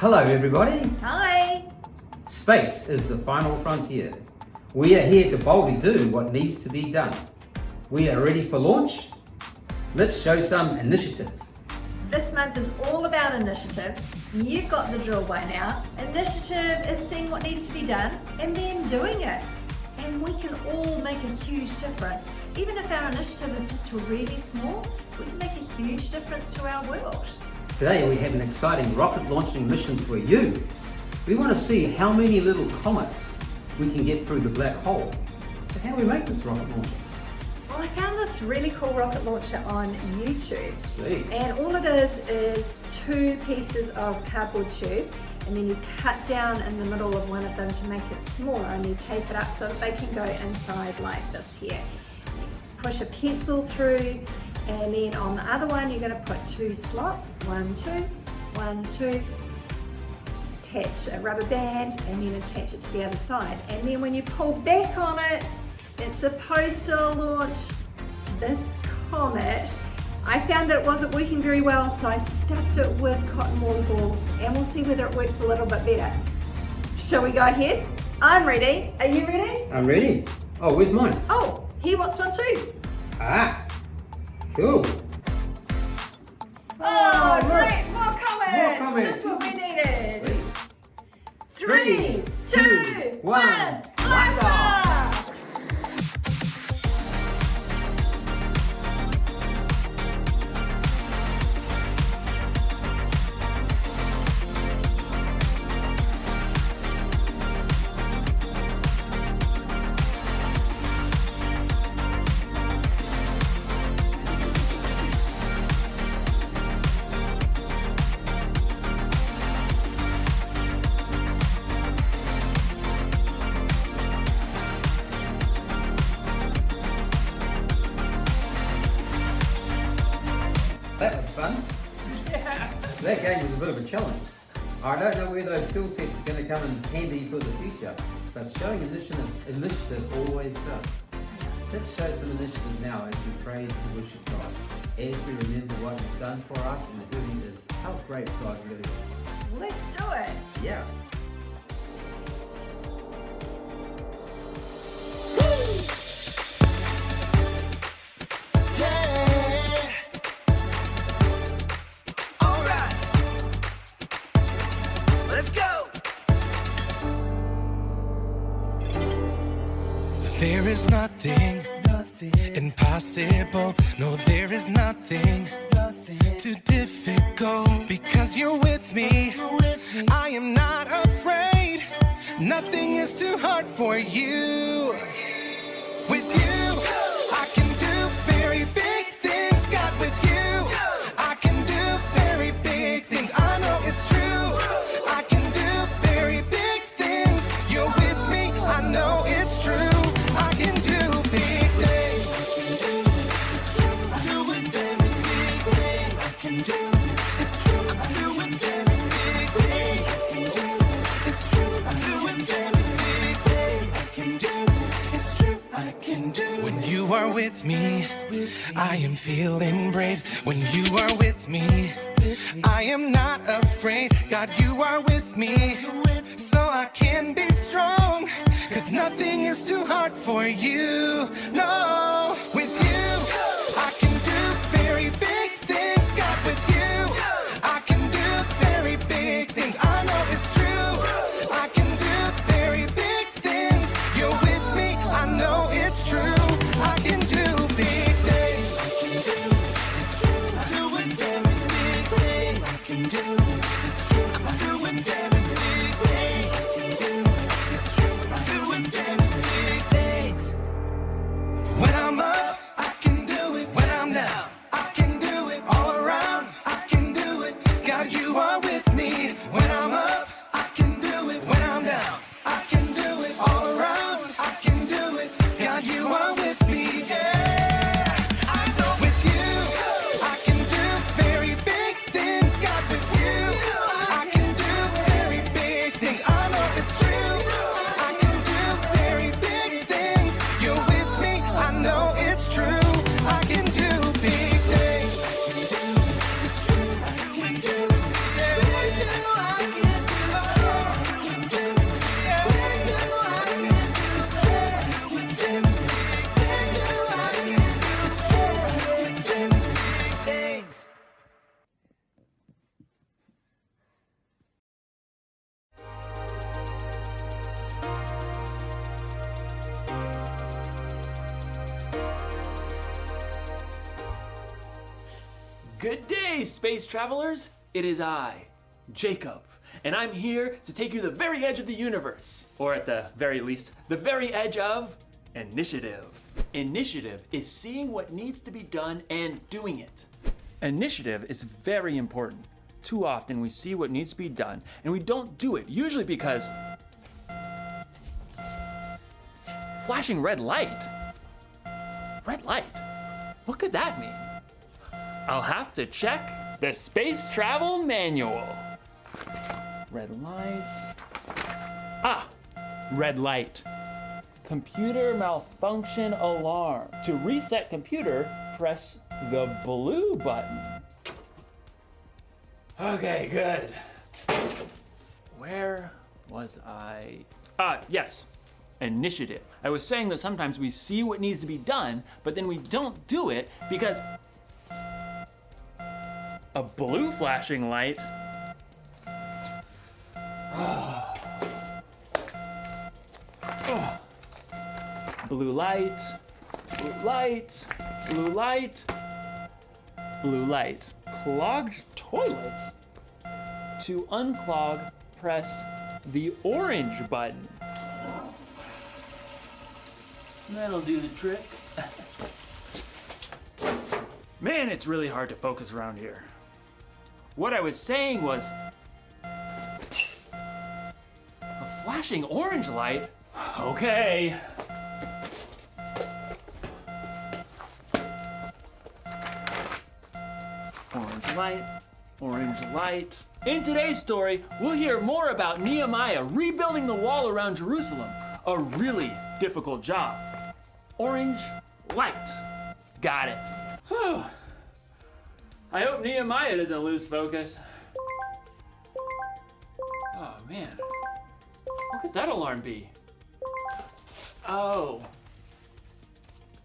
Hello everybody. Hi. Space is the final frontier. We are here to boldly do what needs to be done. We are ready for launch. Let's show some initiative. This month is all about initiative. You've got the drill by now. Initiative is seeing what needs to be done and then doing it. And we can all make a huge difference. Even if our initiative is just really small, we can make a huge difference to our world. Today we have an exciting rocket launching mission for you. We want to see how many little comets we can get through the black hole. So how do we make this rocket launcher? Well, I found this really cool rocket launcher on YouTube. Sweet. And all it is 2 pieces of cardboard tube, and then you cut down in the middle of one of them to make it smaller, and you tape it up so that they can go inside like this here. Push a pencil through, and then on the other one you're going to put 2 slots, 1, 2, 1, 2, attach a rubber band and then attach it to the other side, and then when you pull back on it, it's supposed to launch this comet. I found that it wasn't working very well, so I stuffed it with cotton wool balls, and we'll see whether it works a little bit better. Shall we go ahead? I'm ready. Are you ready? I'm ready. Oh, where's mine? Oh, he wants one too. Ah, cool. Oh, look. great! More comments! More comments. Just what we needed. Sweet. 3, 2, 1, blast blast off! That was fun. Yeah. That game was a bit of a challenge. I don't know where those skill sets are going to come in handy for the future, but showing initiative always does. Let's show some initiative now as we praise and worship God, as we remember what He's done for us and who He is, how great God really is. Let's do it. Yeah. There is nothing impossible. No, there is nothing too difficult. Because you're with me, I am not afraid. Nothing is too hard for you. With you, I can do very big things. God, with you, I can do very big things. I know it's true. I can do very big things. You're with me, I know it's true. I can do big things. I'm doing very big things. I can do it. It's true. I'm doing very big things. I can do it. It's true. I'm doing very big things. I can do it. It's true. I can do it. When you are with me, I am feeling brave. When you are with me, I am not afraid. God, you are with me, so I can be strong. 'Cause nothing is too hard for you. No, with you, I can do very big things. God, with you, I can do very big things. I know it's true. I can do very big things. You're with me, I know it's true. I can do big things. I can do it. It's true. I'm doing very big things. I can do it. It's true. I'm doing very big things. I can do it. It's true. I'm doing very big things. When I'm Good day, space travelers. It is I, Jacob, and I'm here to take you to the very edge of the universe, or at the very least, the very edge of initiative. Initiative is seeing what needs to be done and doing it. Initiative is very important. Too often we see what needs to be done and we don't do it, usually because flashing red light? Red light? What could that mean? I'll have to check the space travel manual. Red light. Ah, red light. Computer malfunction alarm. To reset computer, press the blue button. Okay, good. Where was I? Yes, initiative. I was saying that sometimes we see what needs to be done, but then we don't do it because a blue flashing light. Blue light, blue light, blue light, blue light. Clogged toilet. To unclog, press the orange button. That'll do the trick. Man, it's really hard to focus around here. What I was saying was, a flashing orange light? Okay. Orange light, orange light. In today's story, we'll hear more about Nehemiah rebuilding the wall around Jerusalem. A really difficult job. Orange light. Got it. Whew. I hope Nehemiah doesn't lose focus. Oh man, what could that alarm be? Oh,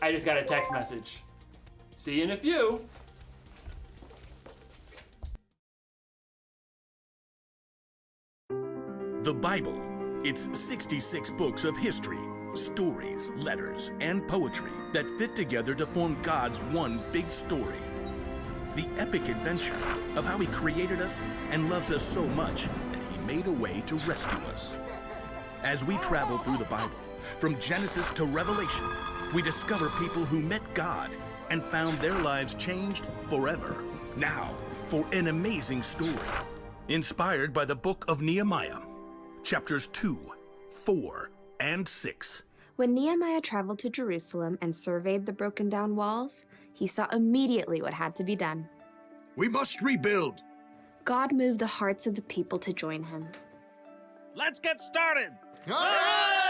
I just got a text message. See you in a few. The Bible. It's 66 books of history, stories, letters, and poetry that fit together to form God's one big story. The epic adventure of how He created us and loves us so much that He made a way to rescue us. As we travel through the Bible, from Genesis to Revelation, we discover people who met God and found their lives changed forever. Now, for an amazing story, inspired by the book of Nehemiah, chapters 2, 4, and 6. When Nehemiah traveled to Jerusalem and surveyed the broken down walls, he saw immediately what had to be done. We must rebuild. God moved the hearts of the people to join him. Let's get started! Hooray!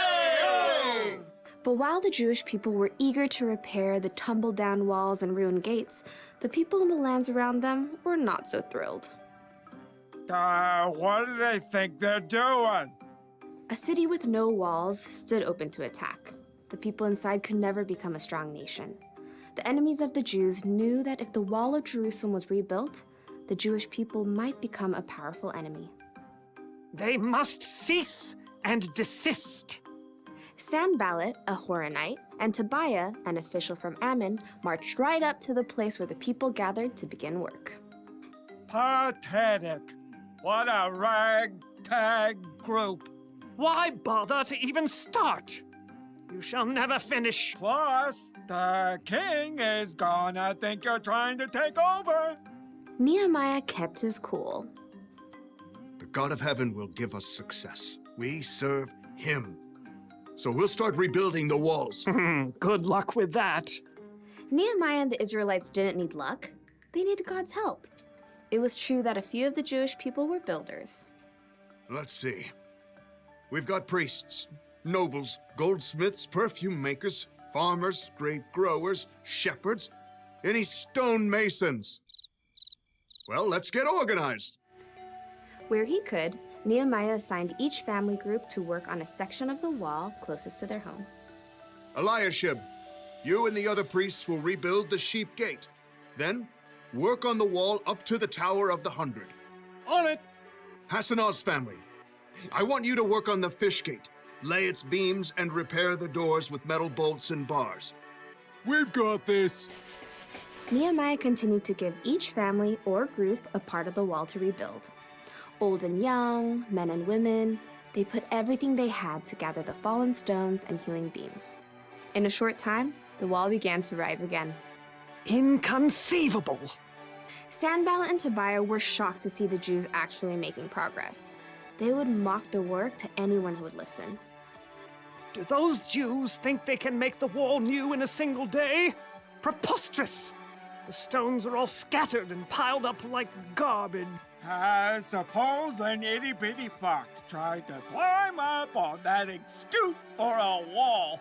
But while the Jewish people were eager to repair the tumbled down walls and ruined gates, the people in the lands around them were not so thrilled. What do they think they're doing? A city with no walls stood open to attack. The people inside could never become a strong nation. The enemies of the Jews knew that if the wall of Jerusalem was rebuilt, the Jewish people might become a powerful enemy. They must cease and desist. Sanballat, a Horonite, and Tobiah, an official from Ammon, marched right up to the place where the people gathered to begin work. Pathetic. What a ragtag group. Why bother to even start? You shall never finish. Plus, the king is gonna think you're trying to take over. Nehemiah kept his cool. The God of heaven will give us success. We serve Him. So we'll start rebuilding the walls. Good luck with that. Nehemiah and the Israelites didn't need luck. They needed God's help. It was true that a few of the Jewish people were builders. Let's see. We've got priests, nobles, goldsmiths, perfume makers, farmers, grape growers, shepherds, any stonemasons. Well, let's get organized. Where he could, Nehemiah assigned each family group to work on a section of the wall closest to their home. Eliashib, you and the other priests will rebuild the sheep gate. Then, work on the wall up to the Tower of the 100. On it. Hassanah's family, I want you to work on the fish gate, lay its beams, and repair the doors with metal bolts and bars. We've got this. Nehemiah continued to give each family or group a part of the wall to rebuild. Old and young, men and women, they put everything they had to gather the fallen stones and hewing beams. In a short time, the wall began to rise again. Inconceivable! Sanballat and Tobiah were shocked to see the Jews actually making progress. They would mock the work to anyone who would listen. Do those Jews think they can make the wall new in a single day? Preposterous! The stones are all scattered and piled up like garbage. I suppose an itty-bitty fox tried to climb up on that excuse for a wall.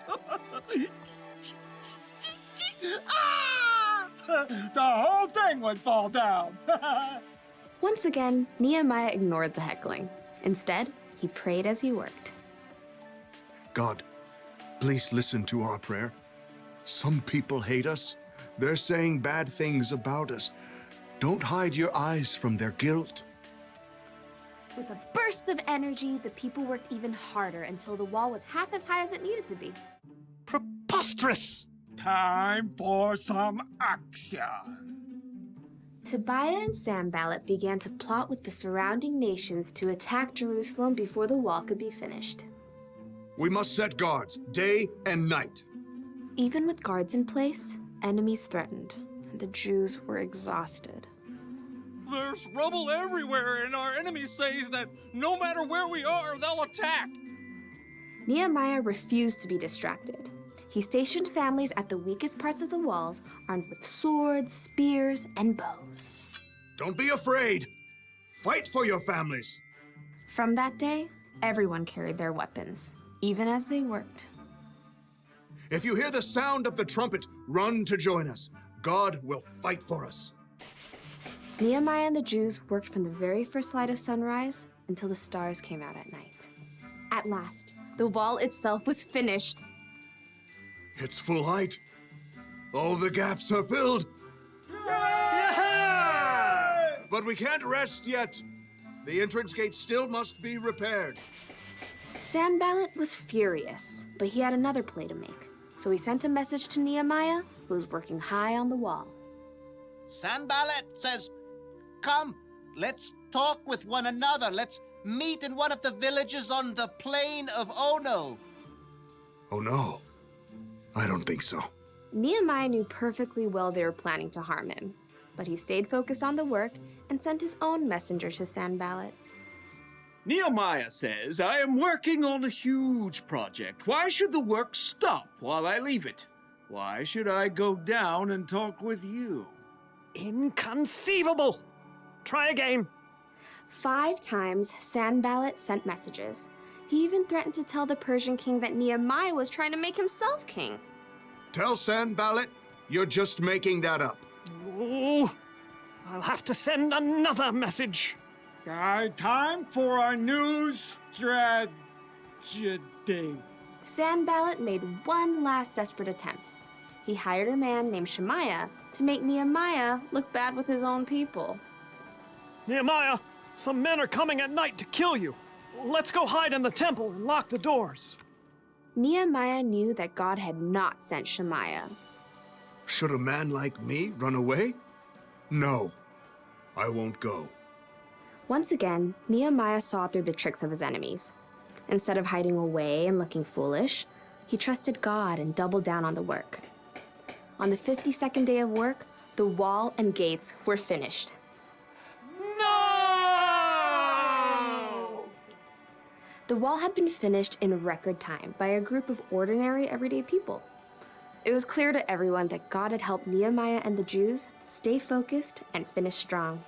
Ah! The whole thing would fall down. Once again, Nehemiah ignored the heckling. Instead, he prayed as he worked. God, please listen to our prayer. Some people hate us. They're saying bad things about us. Don't hide your eyes from their guilt. With a burst of energy, the people worked even harder until the wall was half as high as it needed to be. Preposterous! Time for some action. Tobiah and Sanballat began to plot with the surrounding nations to attack Jerusalem before the wall could be finished. We must set guards day and night. Even with guards in place, enemies threatened, and the Jews were exhausted. There's rubble everywhere, and our enemies say that no matter where we are, they'll attack. Nehemiah refused to be distracted. He stationed families at the weakest parts of the walls, armed with swords, spears, and bows. Don't be afraid. Fight for your families. From that day, everyone carried their weapons, even as they worked. If you hear the sound of the trumpet, run to join us. God will fight for us. Nehemiah and the Jews worked from the very first light of sunrise until the stars came out at night. At last, the wall itself was finished. It's full height. All the gaps are filled. But we can't rest yet. The entrance gate still must be repaired. Sanballat was furious, but he had another play to make. So he sent a message to Nehemiah, who was working high on the wall. Sanballat says, "Come, let's talk with one another. Let's meet in one of the villages on the plain of Ono." Oh no, I don't think so. Nehemiah knew perfectly well they were planning to harm him, but he stayed focused on the work and sent his own messenger to Sanballat. Nehemiah says, I am working on a huge project. Why should the work stop while I leave it? Why should I go down and talk with you? Inconceivable! Try again. 5 times, Sanballat sent messages. He even threatened to tell the Persian king that Nehemiah was trying to make himself king. Tell Sanballat you're just making that up. Oh, I'll have to send another message. Time for a new strategy. Sanballat made one last desperate attempt. He hired a man named Shemaiah to make Nehemiah look bad with his own people. Nehemiah, some men are coming at night to kill you. Let's go hide in the temple and lock the doors. Nehemiah knew that God had not sent Shemaiah. Should a man like me run away? No, I won't go. Once again, Nehemiah saw through the tricks of his enemies. Instead of hiding away and looking foolish, he trusted God and doubled down on the work. On the 52nd day of work, the wall and gates were finished. No! The wall had been finished in record time by a group of ordinary, everyday people. It was clear to everyone that God had helped Nehemiah and the Jews stay focused and finish strong.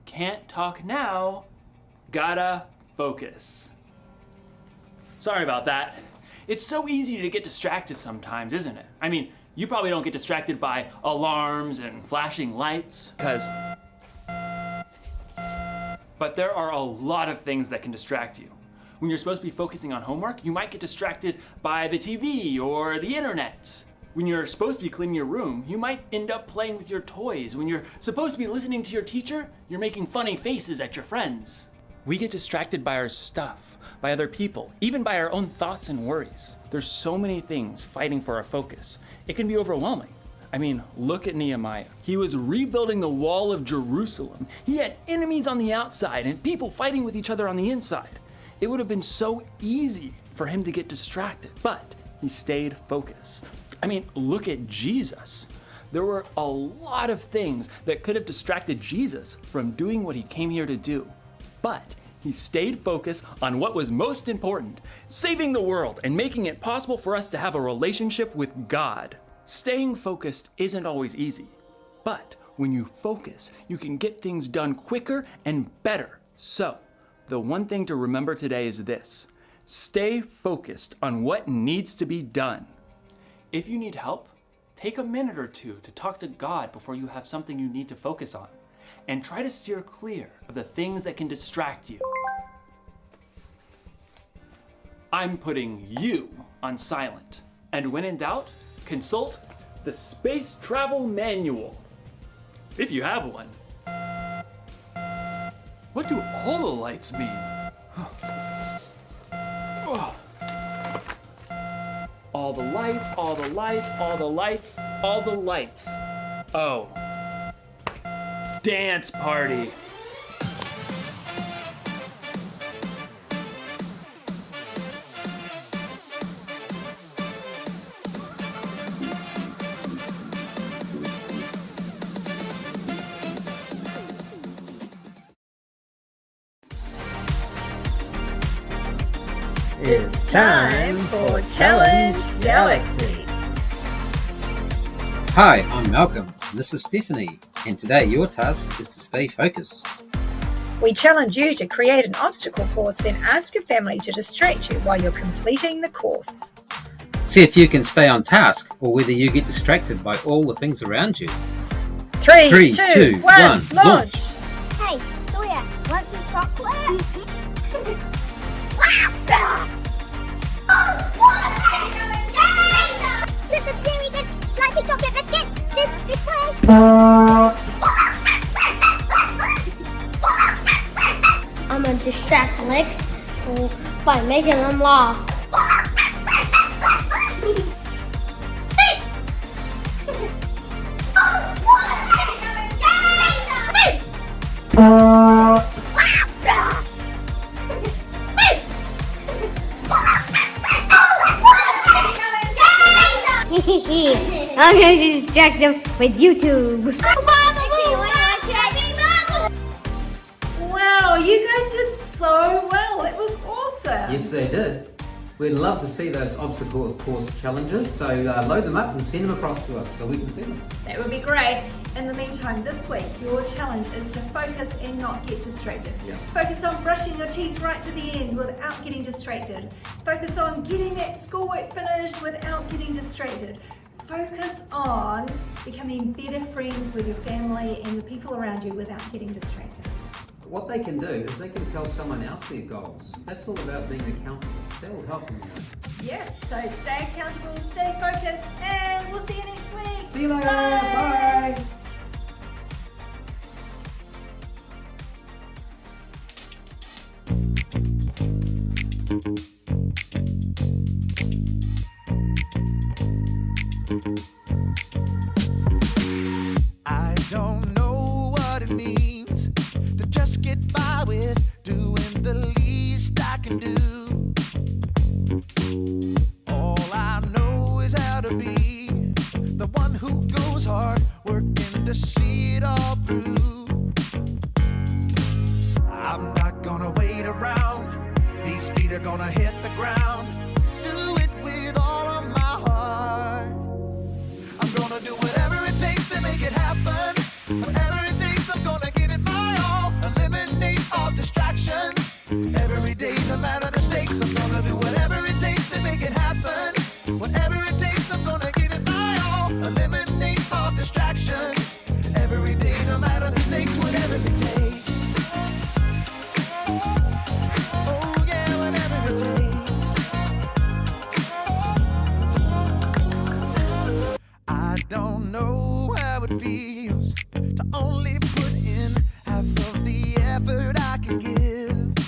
Can't talk now, gotta focus. Sorry about that. It's so easy to get distracted sometimes, isn't it? I mean, you probably don't get distracted by alarms and flashing lights, but there are a lot of things that can distract you. When you're supposed to be focusing on homework, you might get distracted by the TV or the internet. When you're supposed to be cleaning your room, you might end up playing with your toys. When you're supposed to be listening to your teacher, you're making funny faces at your friends. We get distracted by our stuff, by other people, even by our own thoughts and worries. There's so many things fighting for our focus. It can be overwhelming. I mean, look at Nehemiah. He was rebuilding the wall of Jerusalem. He had enemies on the outside and people fighting with each other on the inside. It would have been so easy for him to get distracted, but he stayed focused. I mean, look at Jesus. There were a lot of things that could have distracted Jesus from doing what he came here to do, but he stayed focused on what was most important, saving the world and making it possible for us to have a relationship with God. Staying focused isn't always easy, but when you focus, you can get things done quicker and better. So, the one thing to remember today is this: stay focused on what needs to be done. If you need help, take a minute or two to talk to God before you have something you need to focus on, and try to steer clear of the things that can distract you. I'm putting you on silent, and when in doubt, consult the Space Travel Manual, if you have one. What do all the lights mean? All the lights, all the lights, all the lights, all the lights. Oh. Dance party. It's time for Challenge Galaxy. Hi, I'm Malcolm, and this is Stephanie, and today your task is to stay focused. We challenge you to create an obstacle course, then ask your family to distract you while you're completing the course. See if you can stay on task, or whether you get distracted by all the things around you. 3, 2, 1, launch! Hey, Sawyer, want some chocolate? This is very good. Like the chocolate biscuits. This place. I'm gonna distract Lex by making them laugh. I'm going to distract them with YouTube. Wow, you guys did so well. It was awesome. Yes, they did. We'd love to see those obstacle course challenges, so load them up and send them across to us so we can see them. That would be great. In the meantime, this week, your challenge is to focus and not get distracted. Yeah. Focus on brushing your teeth right to the end without getting distracted. Focus on getting that schoolwork finished without getting distracted. Focus on becoming better friends with your family and the people around you without getting distracted. What they can do is they can tell someone else their goals. That's all about being accountable. That will help them. Yeah, so stay accountable, stay focused, and we'll see you next week. See you later. Bye. I don't know what it means to just get by with doing the least I can do. All I know is how to be the one who goes hard, working to see it all through. I'm not gonna wait around, these feet are gonna hit the ground. Do it with all of my heart. I'm gonna do whatever it takes to make it happen. Whatever it takes, I'm gonna give it my all. Eliminate all distractions. Every day, no matter the stakes, I'm gonna do whatever it takes to make it happen. Whatever it takes, I'm gonna give it my all. Eliminate all distractions. Every day, no matter the stakes, whatever it takes. Oh yeah, whatever it takes. I don't know how it feels to only put in half of the effort I can give.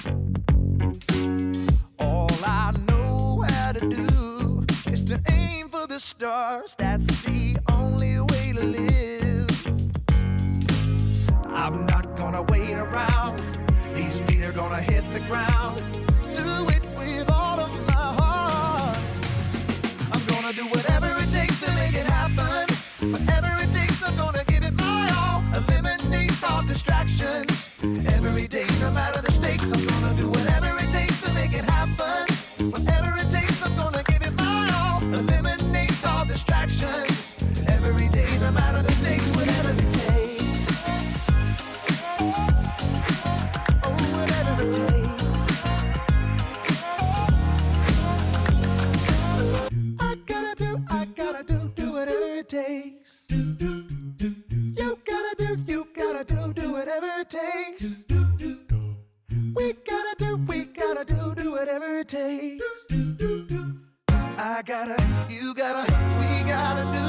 stars, that's the only way to live. I'm not gonna wait around, these feet are gonna hit the ground. Do it with all of my heart. I'm gonna do whatever it takes to make it happen. Whatever it takes, I'm gonna give it my all. Eliminate all distractions. Every day, no matter the stakes, I'm gonna do whatever it takes to make it happen. Whatever it takes, I'm gonna give it my all. Eliminate all distractions. Every day, no matter the stakes, whatever it takes. Oh, whatever it takes. I gotta do whatever it takes. You gotta do whatever it takes. We gotta do whatever it takes. I gotta, you gotta, we gotta do